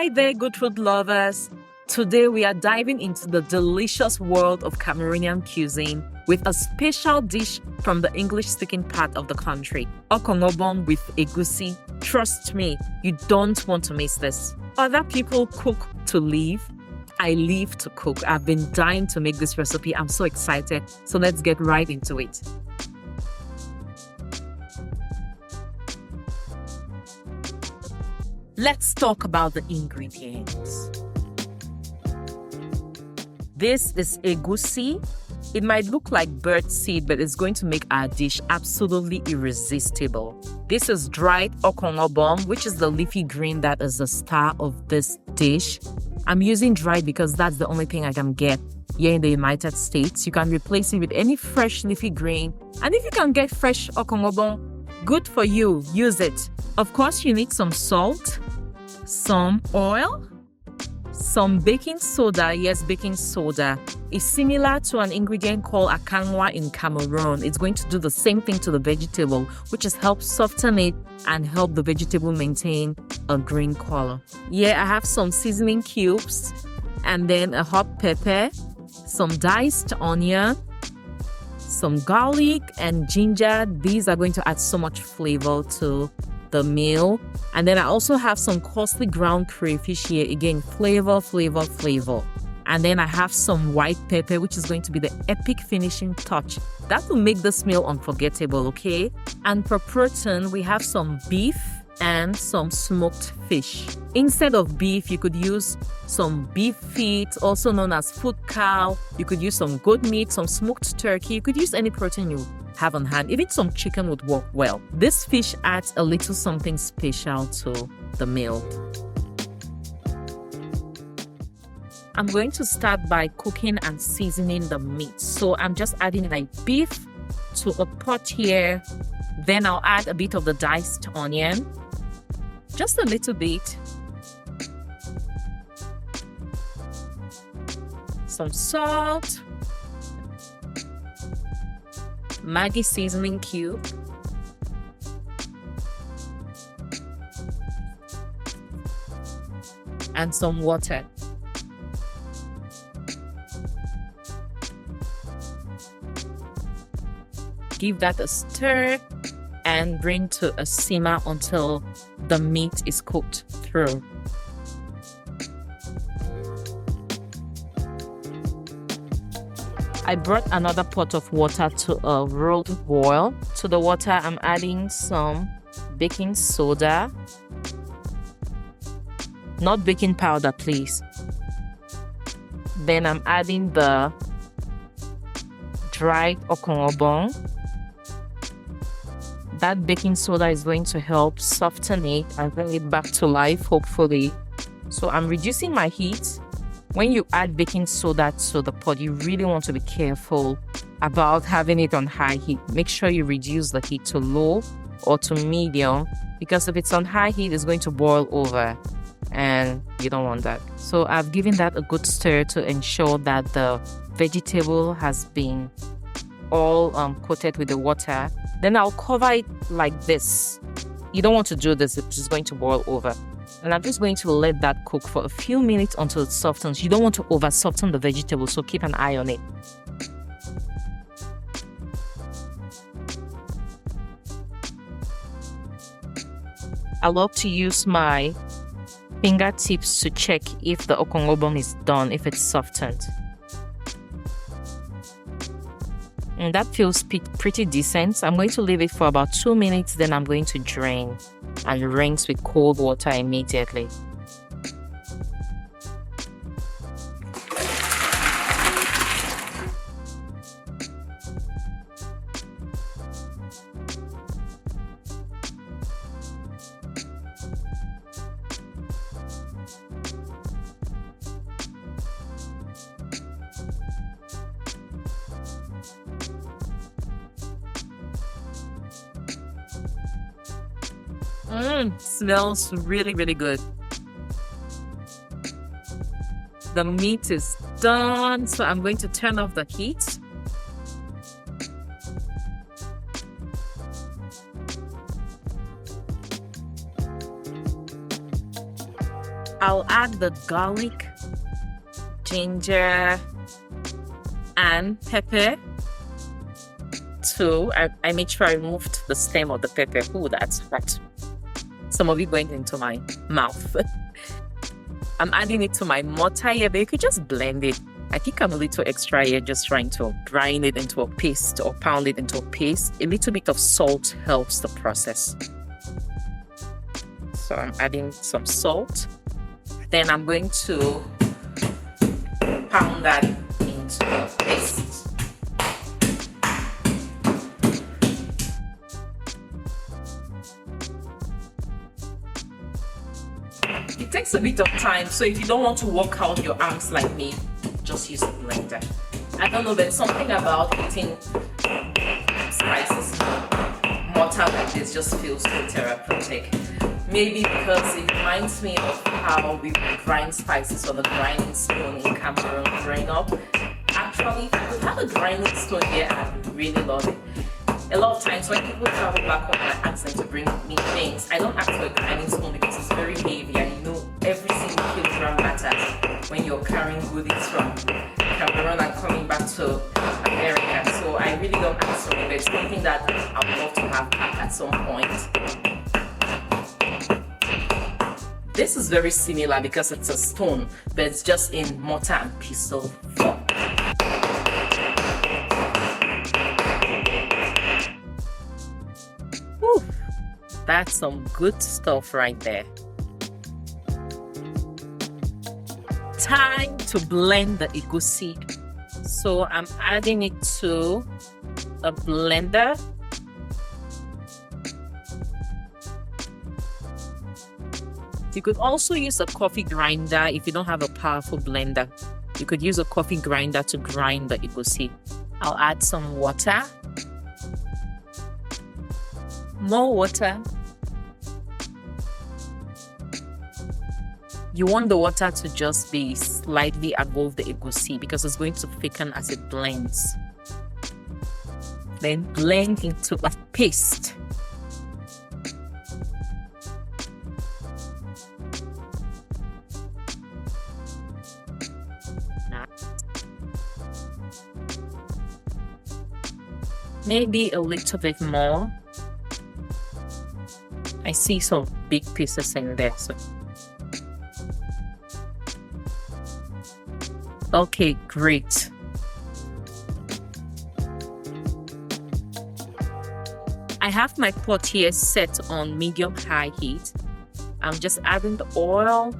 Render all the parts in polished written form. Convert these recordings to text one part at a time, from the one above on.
Hi there, good food lovers. Today we are diving into the delicious world of Cameroonian cuisine with a special dish from the English-speaking part of the country, Okongobong with Egusi. Trust me, you don't want to miss this. Other people cook to live. I live to cook. I've been dying to make this recipe. I'm so excited. So let's get right into it. Let's talk about the ingredients. This is Egusi. It might look like bird seed, but it's going to make our dish absolutely irresistible. This is dried Okongobong, which is the leafy green that is the star of this dish. I'm using dried because that's the only thing I can get here in the United States. You can replace it with any fresh leafy green. And if you can get fresh Okongobong, good for you, use it. Of course, you need some salt, some oil, some baking soda. Yes, baking soda is similar to an ingredient called akanwa in Cameroon. It's going to do the same thing to the vegetable, which is help soften it and help the vegetable maintain a green color. Yeah, I have some seasoning cubes and then a hot pepper, some diced onion, some garlic and ginger. These are going to add so much flavor to the meal. And then I also have some coarsely ground crayfish here. Again, flavor. And then I have some white pepper, which is going to be the epic finishing touch. That will make this meal unforgettable, okay? And for protein, we have some beef and some smoked fish. Instead of beef, you could use some beef feet, also known as foot cow. You could use some goat meat, some smoked turkey. You could use any protein you have on hand. Even some chicken would work well. This fish adds a little something special to the meal. I'm going to start by cooking and seasoning the meat. So I'm just adding like beef to a pot here. Then I'll add a bit of the diced onion, just a little bit. Some salt, Maggi seasoning cube, and some water. Give that a stir and bring to a simmer until the meat is cooked through. I brought another pot of water to a rolled boil. To the water, I'm adding some baking soda. Not baking powder, please. Then I'm adding the dried Okongobong. That baking soda is going to help soften it and bring it back to life, hopefully. So I'm reducing my heat. When you add baking soda to the pot, you really want to be careful about having it on high heat. Make sure you reduce the heat to low or to medium, because if it's on high heat, it's going to boil over and you don't want that. So I've given that a good stir to ensure that the vegetable has been all coated with the water. Then I'll cover it like this. You don't want to do this, it's just going to boil over. And I'm just going to let that cook for a few minutes until it softens. You don't want to over soften the vegetable, so keep an eye on it. I love to use my fingertips to check if the Okongobong is done, if it's softened. And that feels pretty decent. I'm going to leave it for about 2 minutes, then I'm going to drain and rinse with cold water immediately. Smells really good. The meat is done, so I'm going to turn off the heat. I'll add the garlic, ginger, and pepper. Too. I made sure I removed the stem of the pepper. Ooh, that's hot. Some of it went into my mouth. I'm adding it to my mortar here, but you could just blend it. I think I'm a little extra here, just trying to grind it into a paste or pound it into a paste. A little bit of salt helps the process. So I'm adding some salt. Then I'm going to pound that into a paste. It takes a bit of time, so if you don't want to work out your arms like me, just use a blender. I don't know, there's something about eating spices mortar like this just feels so therapeutic. Maybe because it reminds me of how we grind spices on the grinding stone in Cameroon growing up. Actually, if I could have a grinding stone here, I would really love it. A lot of times when people travel back home and I ask them to bring me things, I don't ask for a grinding stone because it's very heavy, and you know every single kilogram matters when you're carrying goodies from Cameroon and coming back to America. So I really don't ask for it, but it's something that I would love to have back at some point. This is very similar because it's a stone, but it's just in mortar and pestle form. Whew, that's some good stuff right there. Time to blend the egusi. So I'm adding it to a blender. You could also use a coffee grinder if you don't have a powerful blender. You could use a coffee grinder to grind the egusi. I'll add some water. More water. You want the water to just be slightly above the egusi because it's going to thicken as it blends. Then blend into a paste. Maybe a little bit more. I see some big pieces in there. So. Okay, great. I have my pot here set on medium-high heat. I'm just adding the oil.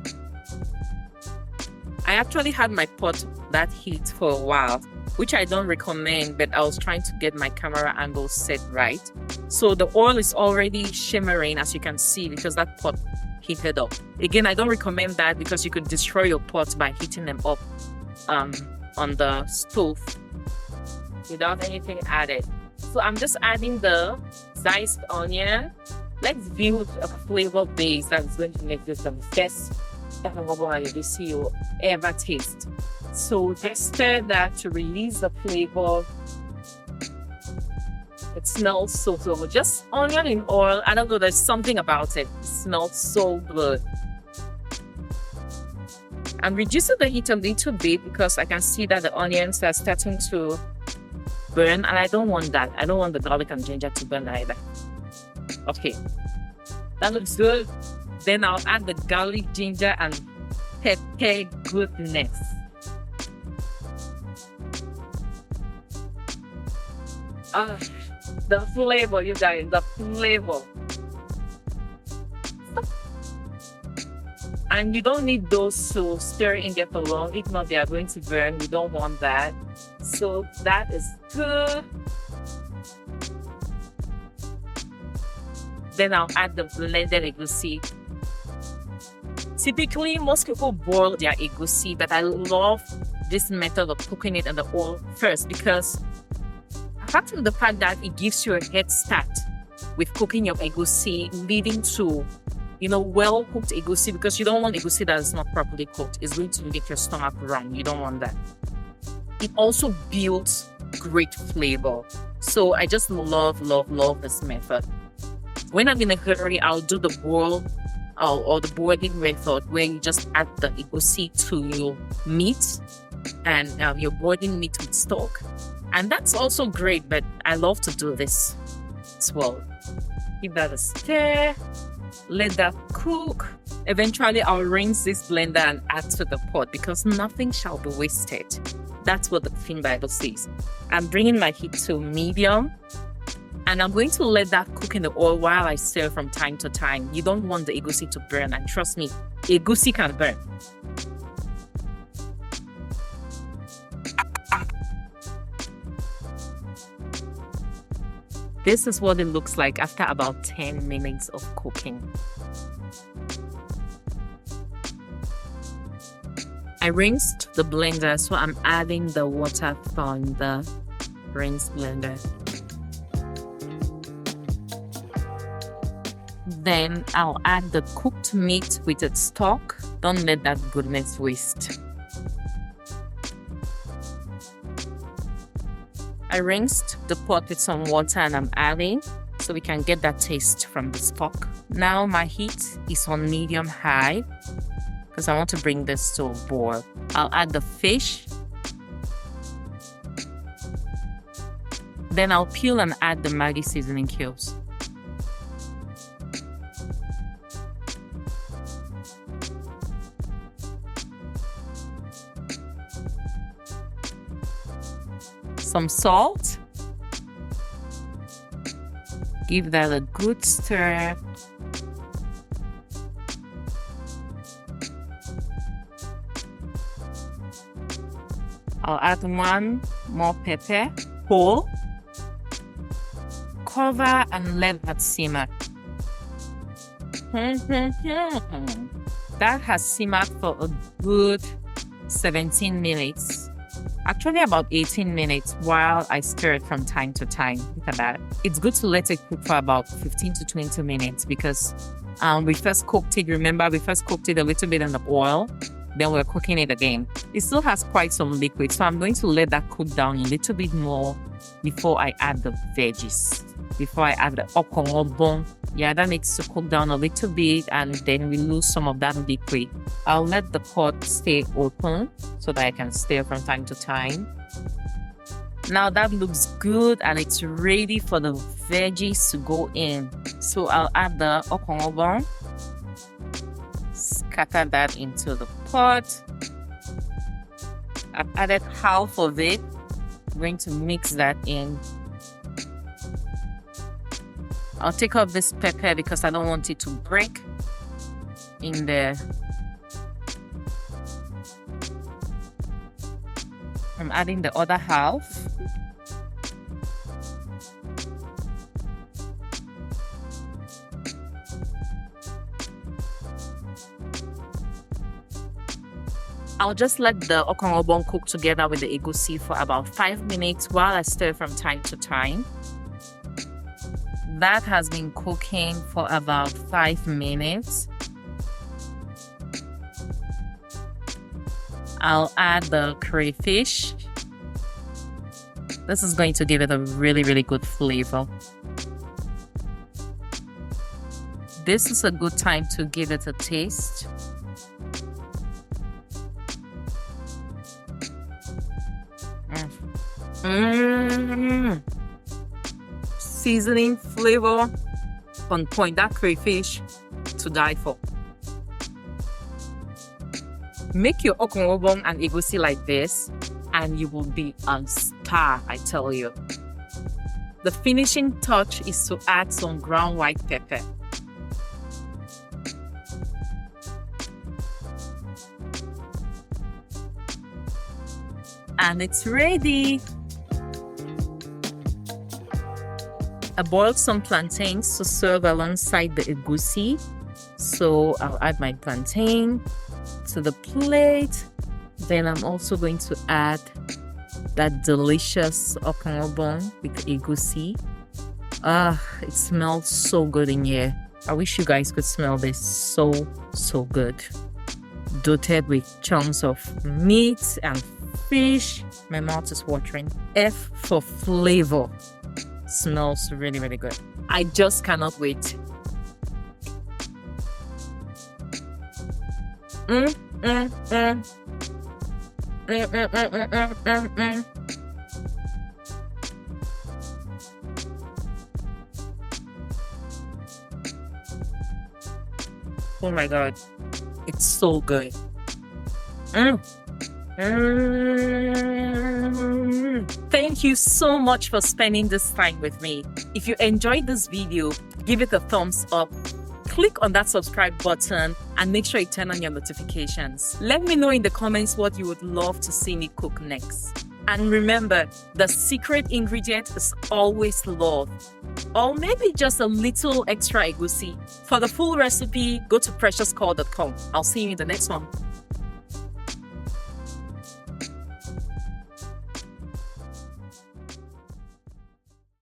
I actually had my pot that heat for a while, which I don't recommend, but I was trying to get my camera angle set right. So the oil is already shimmering, as you can see, because that pot heated up. Again, I don't recommend that because you could destroy your pots by heating them up on the stove without anything added. So I'm just adding the diced onion. Let's build a flavor base that's going to make this the best Egusi you ever taste. So just stir that to release the flavor. It smells so good. Just onion in oil. I don't know, there's something about it. It smells so good. I'm reducing the heat a little bit because I can see that the onions are starting to burn, and I don't want that. I don't want the garlic and ginger to burn either. Okay, that looks good. Then I'll add the garlic, ginger, and pepper goodness. The flavor, you guys, the flavor. And you don't need those to stir in there for long. If not, they are going to burn. You don't want that. So that is good. Then I'll add the blended egusi. Typically, most people boil their egusi, but I love this method of cooking it in the oil first because apart from the fact that it gives you a head start with cooking your egusi, leading to well-cooked egusi, because you don't want egusi that is not properly cooked. It's going to make your stomach run. You don't want that. It also builds great flavor. So I just love this method. When I'm in a hurry, I'll do the boil or the boiling method where you just add the egusi to your meat and your boiling meat with stock. And that's also great, but I love to do this as well. Give that a stir, let that cook. Eventually, I'll rinse this blender and add to the pot because nothing shall be wasted. That's what the Fin Bible says. I'm bringing my heat to medium and I'm going to let that cook in the oil while I stir from time to time. You don't want the egusi to burn, and trust me, egusi can burn. This is what it looks like after about 10 minutes of cooking. I rinsed the blender, so I'm adding the water from the rinsed blender. Then I'll add the cooked meat with its stock. Don't let that goodness waste. I rinsed the pot with some water and I'm adding so we can get that taste from the stock. Now my heat is on medium high because I want to bring this to a boil. I'll add the fish. Then I'll peel and add the Maggi seasoning cubes. Some salt. Give that a good stir. I'll add one more pepper, whole. Cover and let that simmer. That has simmered for a good 17 minutes. Actually about 18 minutes while I stir it from time to time. Look at that. It's good to let it cook for about 15 to 20 minutes because we first cooked it. Remember, we first cooked it a little bit in the oil. Then we're cooking it again. It still has quite some liquid, so I'm going to let that cook down a little bit more before I add the veggies. Before I add the Okongobong. Yeah, that needs to cook down a little bit and then we lose some of that liquid. I'll let the pot stay open so that I can stir from time to time. Now that looks good and it's ready for the veggies to go in. So I'll add the Okongobong. Scatter that into the pot. I've added half of it. I'm going to mix that in. I'll take off this pepper because I don't want it to break in there. I'm adding the other half. I'll just let the Okongobong cook together with the egusi for about 5 minutes while I stir from time to time. That has been cooking for about 5 minutes. I'll add the crayfish. This is going to give it a really, really good flavor. This is a good time to give it a taste. Seasoning, flavor on point. That crayfish to die for. Make your Okongobong and egusi like this and you will be a star, I tell you. The finishing touch is to add some ground white pepper. And it's ready. I boiled some plantains to serve alongside the egusi. So I'll add my plantain to the plate. Then I'm also going to add that delicious Okongobong with egusi. It smells so good in here. I wish you guys could smell this. So good. Dotted with chunks of meat and fish. My mouth is watering. F for flavor. Smells really, really good. I just cannot wait. Mm, mm, mm. Mm, mm, mm, mm, mm, mm, mm. Oh my God, it's so good. Mm. Mm. Thank you so much for spending this time with me. If you enjoyed this video, give it a thumbs up. Click on that subscribe button and make sure you turn on your notifications. Let me know in the comments what you would love to see me cook next. And remember, the secret ingredient is always love. Or maybe just a little extra egusi. For the full recipe, go to preciouscall.com. I'll see you in the next one.